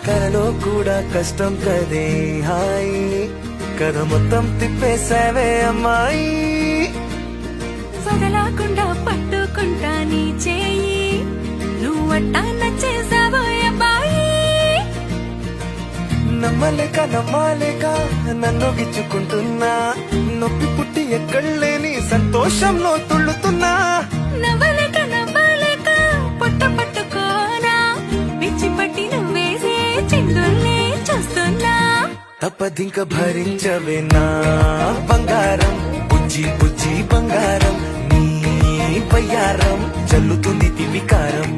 కలలో కూడా కష్టం కదే హాయ్ కథ మొత్తం తిప్పేసావే అమ్మాయి వదలకుండా పట్టుకుంటా నీ చేయి నువ్వట్టా నచ్చేసావో అబ్బాయి నమ్మలేక నన్ను గిచ్చుకుంటున్నా నొప్పి పుట్టి ఎక్కడలేని సంతోషంలో తుళ్ళుతున్నా నవ్వలేక పొట్ట పట్టుకోనా పిచ్చి పట్టి నువ్వేసే చిందుల్ని చూస్తున్నా తప్పదింక భరించవేనా బంగారం బుజ్జి బుజ్జి బంగారం నీ బయ్యారం చల్లుతుంది వికారం